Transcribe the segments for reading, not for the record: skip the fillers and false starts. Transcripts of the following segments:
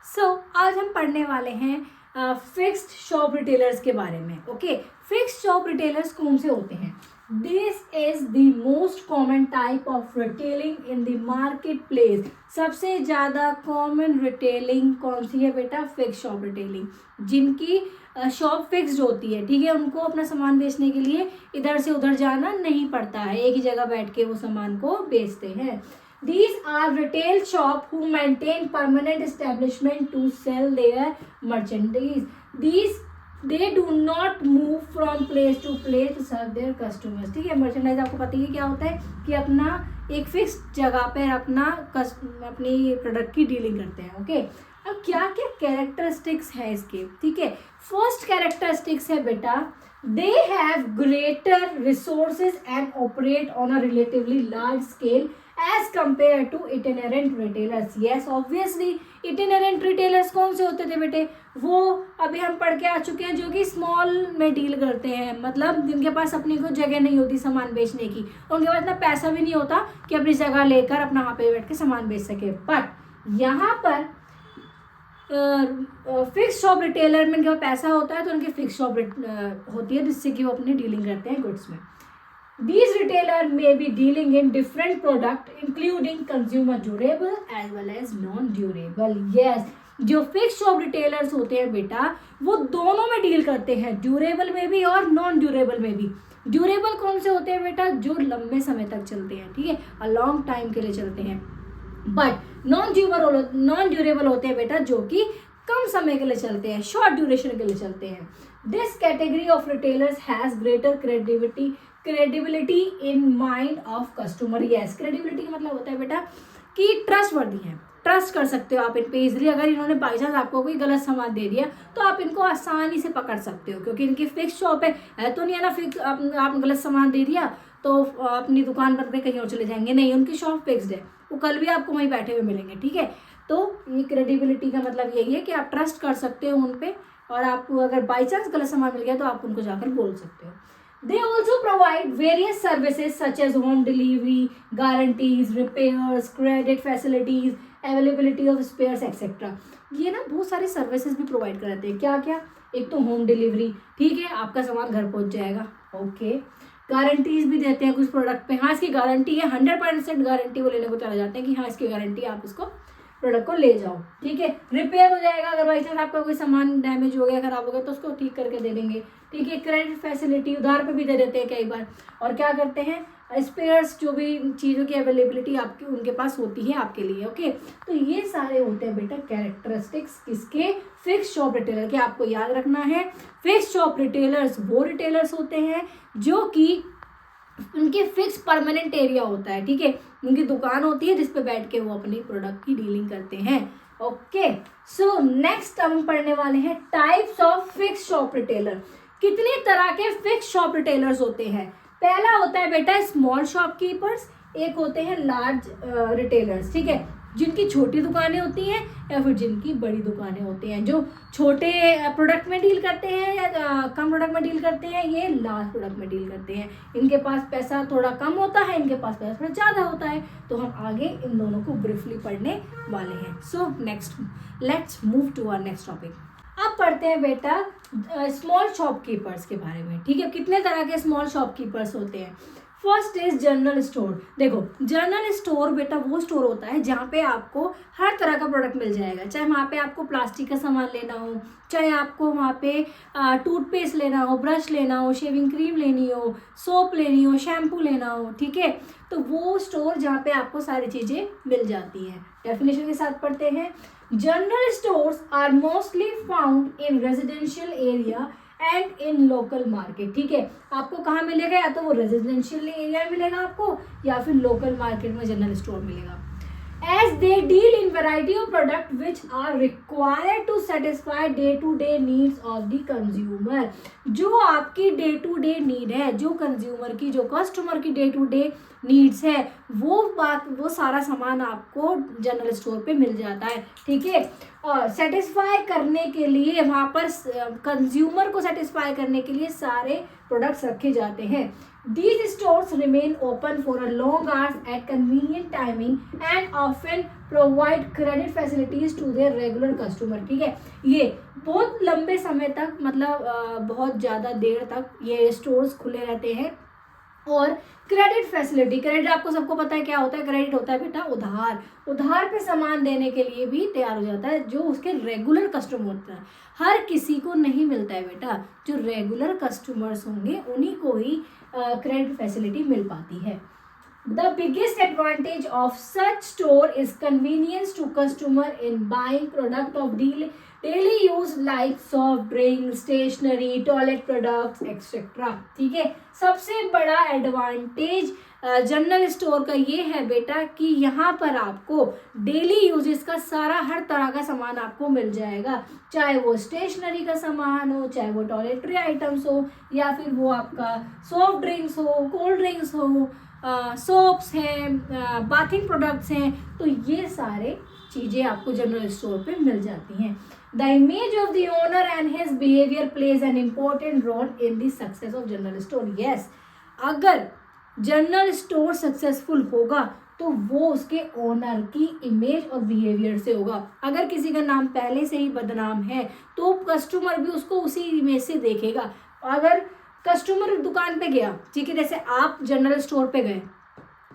आज हम पढ़ने वाले हैं फिक्स्ड शॉप रिटेलर्स के बारे में। ओके, फिक्स्ड शॉप रिटेलर्स कौन से होते हैं? This is the most common type of retailing in the market place. सबसे ज़्यादा कॉमन रिटेलिंग कौन सी है बेटा? फिक्स्ड शॉप रिटेलिंग, जिनकी शॉप फिक्स्ड होती है। ठीक है, उनको अपना सामान बेचने के लिए इधर से उधर जाना नहीं पड़ता है, एक ही जगह बैठ के वो सामान को बेचते हैं। These are retail shop who maintain permanent establishment to sell their merchandise. They do not move from place to place to serve their customers. ठीक है, merchandise आपको पता ही क्या होता है कि अपना एक फिक्स जगह पर अपनी प्रोडक्ट की डीलिंग करते हैं। ओके, अब क्या क्या कैरेक्टरिस्टिक्स है इसके? ठीक है, फर्स्ट कैरेक्टरिस्टिक्स है बेटा, they have greater resources and operate on a relatively large scale as compared to itinerant retailers. Yes, obviously itinerant retailers कौन से होते थे बेटे? वो अभी हम पढ़ के आ चुके हैं, जो कि स्मॉल में डील करते हैं, मतलब जिनके पास अपनी कोई जगह नहीं होती सामान बेचने की, उनके पास इतना पैसा भी नहीं होता कि अपनी जगह लेकर अपना वहाँ पे बैठ के सामान बेच सके। बट यहाँ पर फिक्स शॉप रिटेलर में इनके पास पैसा होता है, तो उनकी फिक्स शॉप होती है जिससे कि वो अपनी डीलिंग करते हैं गुड्स में। These retailer may be dealing in different product including consumer durable as well as non-durable. Yes, जो फिक्स शॉप रिटेलर्स होते हैं बेटा, वो दोनों में डील करते हैं, ड्यूरेबल में भी और नॉन ड्यूरेबल में भी। ड्यूरेबल कौन से होते हैं बेटा? जो लंबे समय तक चलते हैं, ठीक है, और लॉन्ग टाइम के लिए चलते हैं। बट नॉन ड्यूरेबल होते हैं बेटा, जो कि कम समय के लिए चलते हैं, शॉर्ट ड्यूरेशन के लिए चलते हैं। This category of retailers has greater credibility in mind of customer. Yes, credibility का मतलब होता है बेटा कि ट्रस्ट वर्दी है, ट्रस्ट कर सकते हो आप इन पे इजिली। अगर इन्होंने बाई चांस आपको कोई गलत सामान दे दिया तो आप इनको आसानी से पकड़ सकते हो, क्योंकि इनकी फिक्स शॉप है तो नहीं है ना फिक्स। आप गलत सामान दे दिया तो अपनी दुकान पर के कहीं और चले जाएंगे, नहीं, उनकी शॉप फिक्स्ड है, वो कल भी आपको वहीं बैठे हुए मिलेंगे। ठीक है, तो ये क्रेडिबिलिटी का मतलब यही है कि आप ट्रस्ट कर सकते हो उन पे, और आपको अगर बाई चांस गलत सामान मिल गया तो आप उनको जाकर बोल सकते हो। They also provide various services such as home delivery, guarantees, repairs, credit facilities, availability of spares, etc. ये ना बहुत सारे सर्विसेज भी प्रोवाइड कराते हैं। क्या क्या? एक तो होम डिलीवरी, ठीक है, आपका सामान घर पहुंच जाएगा। ओके, गारंटीज भी देते हैं कुछ प्रोडक्ट पे। हाँ, इसकी गारंटी है, 100% गारंटी वो लेने को चले जाते हैं कि हाँ इसकी गारंटी, आप इसको प्रोडक्ट को ले जाओ। ठीक है, रिपेयर हो जाएगा, अगर बाई चांस आपका कोई सामान डैमेज हो गया, खराब हो गया, तो उसको ठीक करके दे देंगे। ठीक है, क्रेडिट फैसिलिटी उधार पे भी दे देते हैं कई बार। और क्या करते हैं, स्पेयर्स, जो भी चीज़ों की अवेलेबिलिटी आपकी उनके पास होती है आपके लिए। ओके, तो ये सारे होते हैं बेटा कैरेक्टरिस्टिक्स किसके? फिक्स शॉप रिटेलर के। आपको याद रखना है, फिक्स शॉप रिटेलर्स वो रिटेलर्स होते हैं जो कि उनके फिक्स परमानेंट एरिया होता है। ठीक है, उनकी दुकान होती है जिस पे बैठ के वो अपनी प्रोडक्ट की डीलिंग करते हैं। ओके, सो नेक्स्ट हम पढ़ने वाले हैं types of fix shop retailer. कितने तरह के फिक्स शॉप रिटेलर्स होते हैं? पहला होता है बेटा स्मॉल शॉपकीपर्स, एक होते हैं लार्ज रिटेलर्स। ठीक है, जिनकी छोटी दुकानें होती हैं या फिर जिनकी बड़ी दुकानें होती हैं। जो छोटे प्रोडक्ट में डील करते हैं या कम प्रोडक्ट में डील करते हैं, ये लार्ज प्रोडक्ट में डील करते हैं। इनके पास पैसा थोड़ा कम होता है, इनके पास पैसा थोड़ा ज़्यादा होता है। तो हम आगे इन दोनों को ब्रीफली पढ़ने वाले हैं। So next let's move to our next topic. अब पढ़ते हैं बेटा स्मॉल शॉपकीपर्स के बारे में। ठीक है, कितने तरह के स्मॉल शॉपकीपर्स होते हैं? First is general store. देखो, जनरल स्टोर बेटा वो स्टोर होता है जहाँ पे आपको हर तरह का प्रोडक्ट मिल जाएगा। चाहे वहाँ पे आपको प्लास्टिक का सामान लेना हो, चाहे आपको वहाँ पे टूथपेस्ट लेना हो, ब्रश लेना हो, शेविंग क्रीम लेनी हो, सोप लेनी हो, शैम्पू लेना हो। ठीक है, तो वो स्टोर जहाँ पे आपको सारी चीज़ें मिल जाती हैं। डेफिनेशन के साथ पढ़ते हैं, general stores are mostly found in residential area and in local market. ठीक है, आपको कहाँ मिलेगा? या तो वो रेजिडेंशियल एरिया में मिलेगा आपको, या फिर लोकल मार्केट में जनरल स्टोर मिलेगा। As they deal in variety of product which are required to satisfy day-to-day needs of the consumer. जो आपकी डे टू डे नीड है, जो कंज्यूमर की, जो कस्टमर की डे टू डे नीड्स है, वो सारा सामान आपको जनरल स्टोर पे मिल जाता है। ठीक है, और सेटिस्फाई करने के लिए वहाँ पर कंज्यूमर को सेटिस्फाई करने के लिए सारे प्रोडक्ट्स रखे जाते हैं। These stores remain open for a long hours at convenient timing and often provide credit facilities to their regular customer. ठीक है, ये बहुत लंबे समय तक मतलब बहुत ज़्यादा देर तक ये स्टोर्स खुले रहते हैं। और क्रेडिट फैसिलिटी, क्रेडिट आपको सबको पता है क्या होता है, क्रेडिट होता है बेटा उधार पे सामान देने के लिए भी तैयार हो जाता है जो उसके रेगुलर कस्टमर होता है। हर किसी को नहीं मिलता है बेटा, जो रेगुलर कस्टमर्स होंगे उन्हीं को ही क्रेडिट फैसिलिटी मिल पाती है। The biggest advantage of such store is convenience to customer in buying product of daily use like soft drink, stationery, toilet products, etc. ठीक है, सबसे बड़ा एडवांटेज जनरल स्टोर का ये है बेटा कि यहाँ पर आपको डेली यूजेस का सारा हर तरह का सामान आपको मिल जाएगा, चाहे वो स्टेशनरी का सामान हो, चाहे वो टॉयलेटरी आइटम्स हो, या फिर वो आपका सॉफ्ट ड्रिंक्स हो, कोल्ड ड्रिंक्स हो, सोप्स हैं, बाथिंग प्रोडक्ट्स हैं, तो ये सारे चीज़ें आपको जनरल स्टोर पे मिल जाती हैं। The image of the owner and his behaviour plays an important role in the success of general store. Yes, अगर जनरल स्टोर सक्सेसफुल होगा तो वो उसके ओनर की इमेज और बिहेवियर से होगा। अगर किसी का नाम पहले से ही बदनाम है तो कस्टमर भी उसको उसी इमेज से देखेगा। अगर कस्टमर दुकान पे गया, ठीक है, जैसे आप जनरल स्टोर पे गए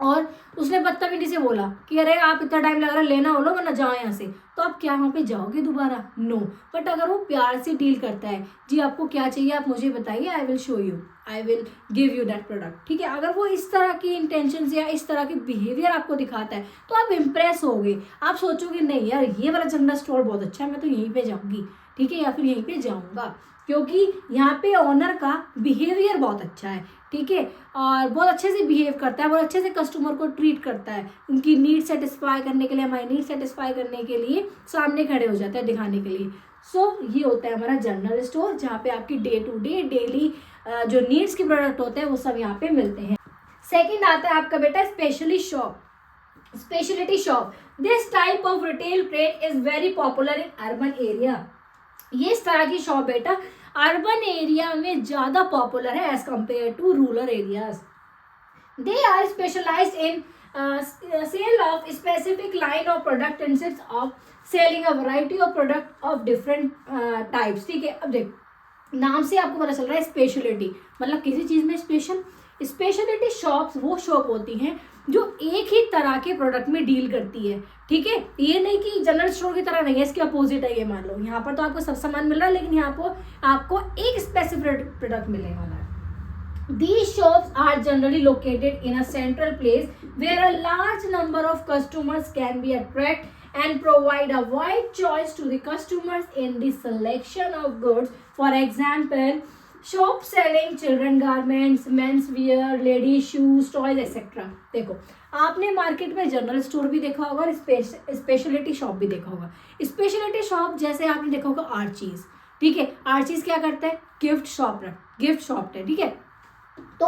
और उसने बदतमीजी से बोला कि अरे आप इतना टाइम लग रहा है, लेना हो लो वरना जाओ यहाँ से, तो आप क्या वहाँ पे जाओगे दोबारा? नो। बट अगर वो प्यार से डील करता है, जी आपको क्या चाहिए आप मुझे बताइए, I will show you, I will give you that product, ठीक है, अगर वो इस तरह की इंटेंशन या इस तरह की बिहेवियर आपको दिखाता है तो आप इम्प्रेस होगे। आप सोचोगे नहीं यार ये वाला जनरल स्टोर बहुत अच्छा है, मैं तो यहीं पे जाऊँगी, ठीक है, या फिर यहीं पे जाऊँगा, क्योंकि यहाँ पे ऑनर का बिहेवियर बहुत अच्छा है, ठीक है, और बहुत अच्छे से बिहेव करता है, बहुत अच्छे से कस्टमर को ट्रीट करता है, उनकी नीड सेटिस्फाई करने के लिए, हमारी नीड सेटिस्फाई करने के लिए सामने खड़े हो जाता है दिखाने के लिए। सो ये होता है हमारा जनरल स्टोर, जहाँ पे आपकी डे टू डे डेली जो नीड्स के प्रोडक्ट होते हैं वो सब यहाँ पे मिलते हैं। सेकेंड आता है आपका बेटा speciality shop. This type of retail trade is very popular in urban area. ये इस तरह की शॉप बेटा अर्बन एरिया में ज़्यादा पॉपुलर है as compare to rural areas. They are specialised in sale of specific line of product instead of selling a variety of product of different types. ठीक है, अब देख नाम से आपको पता चल रहा है स्पेशलिटी, मतलब किसी चीज़ में स्पेशलिटी शॉप्स वो शॉप होती हैं जो एक ही तरह के प्रोडक्ट में डील करती है। ठीक है, ये नहीं कि जनरल स्टोर की तरह नहीं है, इसके अपोजिट है। ये मान लो यहाँ पर तो आपको सब सामान मिल रहा है, लेकिन यहाँ पर आपको एक स्पेसिफिक प्रोडक्ट मिलने वाला है। These shops are generally located in a central place where a large number of customers can be attracted and provide a wide choice to the customers in the selection of goods. For example, shops selling children garments, men's wear, ladies shoes, toys, etc. देखो आपने market में general store भी देखा होगा और speciality shop भी देखा होगा। स्पेशलिटी शॉप जैसे आपने देखा होगा आर्चीज, ठीक है, आर्चीज क्या करता है, गिफ्ट शॉप है, ठीक है। तो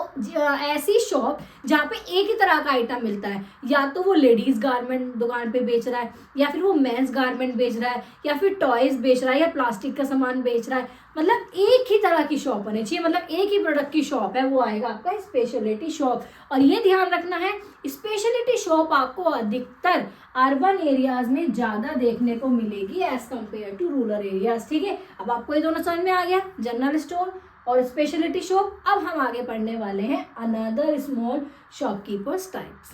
ऐसी शॉप जहाँ पे एक ही तरह का आइटम मिलता है, या तो वो लेडीज गारमेंट दुकान पे बेच रहा है, या फिर वो मेंस गारमेंट बेच रहा है, या फिर टॉयज बेच रहा है, या प्लास्टिक का सामान बेच रहा है, मतलब एक ही तरह की शॉप होनी चाहिए, मतलब एक ही प्रोडक्ट की शॉप है, वो आएगा आपका स्पेशलिटी शॉप। और ये ध्यान रखना है, स्पेशलिटी शॉप आपको अधिकतर अर्बन एरियाज में ज़्यादा देखने को मिलेगी as compare to rural areas. ठीक है, अब आपको ये दोनों समझ में आ गया, जनरल स्टोर और स्पेशलिटी शॉप। अब हम आगे पढ़ने वाले हैं अनदर स्मॉल शॉपकीपर्स टाइप्स।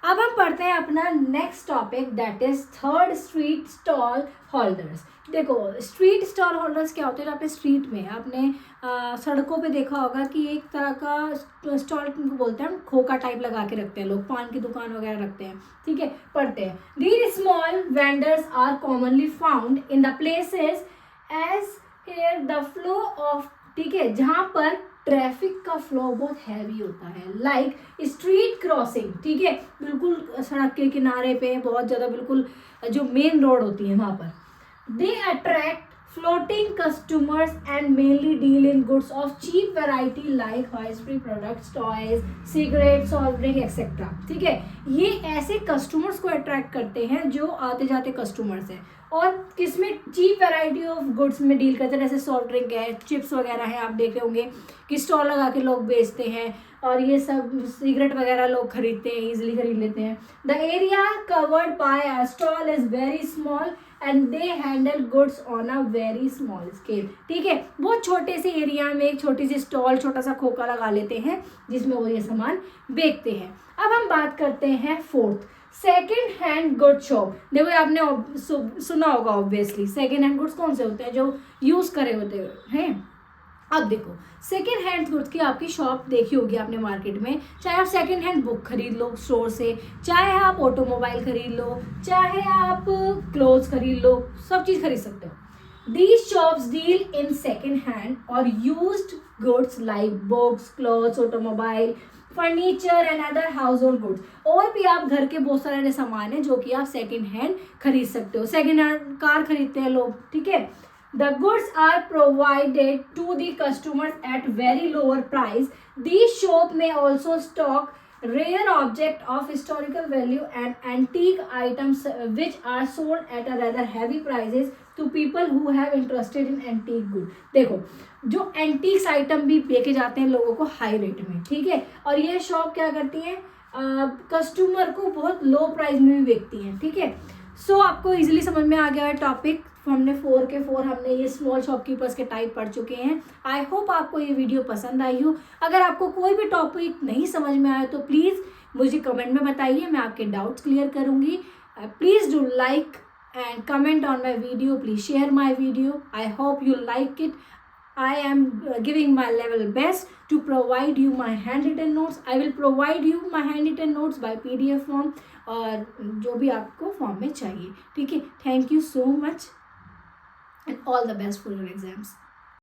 अब हम पढ़ते हैं अपना next topic, that is third, street stall holders. देखो स्ट्रीट स्टॉल होल्डर्स क्या होते हैं, आपने स्ट्रीट में आपने सड़कों पे देखा होगा कि एक तरह का स्टॉल बोलते हैं, खोखा टाइप लगा के रखते हैं लोग, पान की दुकान वगैरह रखते हैं, ठीक है, पढ़ते हैं। These small vendors are commonly found in the places as here the flow of, ठीक है, जहाँ पर ट्रैफिक का फ्लो बहुत हैवी होता है, लाइक स्ट्रीट क्रॉसिंग, ठीक है, बिल्कुल सड़क के किनारे पे बहुत ज़्यादा, बिल्कुल जो मेन रोड होती है वहाँ पर। They attract floating customers and mainly deal in goods of cheap variety like high-street products, toys, cigarettes, soft drink, etc. ठीक है, ये ऐसे कस्टमर्स को अट्रैक्ट करते हैं जो आते जाते कस्टमर्स हैं, और किसमें चीप वैरायटी ऑफ गुड्स में डील करते हैं, जैसे सॉफ्ट ड्रिंक है, चिप्स वगैरह है, आप देख रहे होंगे कि स्टॉल लगा के लोग बेचते हैं, और ये सब सिगरेट वगैरह लोग खरीदते हैं, इजिली खरीद लेते हैं. The area covered by a stall is very small and they handle goods on a very small scale. ठीक है, बहुत छोटे से एरिया में एक छोटी सी स्टॉल, छोटा सा खोखा लगा लेते हैं जिसमें वो ये सामान बेचते हैं. अब हम बात करते हैं fourth, second hand good shop. देखो आपने सुना होगा ऑब्वियसली, सेकेंड हैंड गुड्स कौन से होते हैं, जो यूज करे होते हैं. अब देखो सेकेंड हैंड गुड्स की आपकी शॉप देखी होगी आपने मार्केट में, चाहे आप सेकेंड हैंड बुक खरीद लो स्टोर से, चाहे आप ऑटोमोबाइल खरीद लो, चाहे आप क्लोथ्स खरीद लो, सब चीज़ खरीद सकते हो. These shops deal in second hand or used goods like books, clothes, automobile, furniture and other house hold goods. और भी आप घर के बहुत सारे सामान है जो कि आप सेकेंड हैंड खरीद सकते हो. सेकेंड हैंड कार खरीदते हैं लोग. ठीक है, the goods are provided to the customers at very lower price. These shop में also stock rare object of historical value and antique items which are sold at a rather heavy prices to people who have interested in antique good. देखो जो antiques item भी बेचे जाते हैं लोगों को high rate में. ठीक है, और ये शॉप क्या करती है, कस्टमर को बहुत लो प्राइस में भी बेचती हैं. ठीक है, सो आपको इजीली समझ में आ गया है टॉपिक. हमने 4 के 4 हमने ये स्मॉल शॉपकीपर्स के टाइप पढ़ चुके हैं. आई होप आपको ये वीडियो पसंद आई हो. अगर आपको कोई भी टॉपिक नहीं समझ में आया तो प्लीज़ मुझे कमेंट में बताइए, मैं आपके डाउट्स क्लियर करूँगी. Please do like and comment on my video. Please share my video. I hope you like it. I am giving my level best to provide you my handwritten notes. I will provide you my handwritten notes by PDF form और जो भी आपको form में चाहिए. ठीक है, thank you so much and all the best for your exams.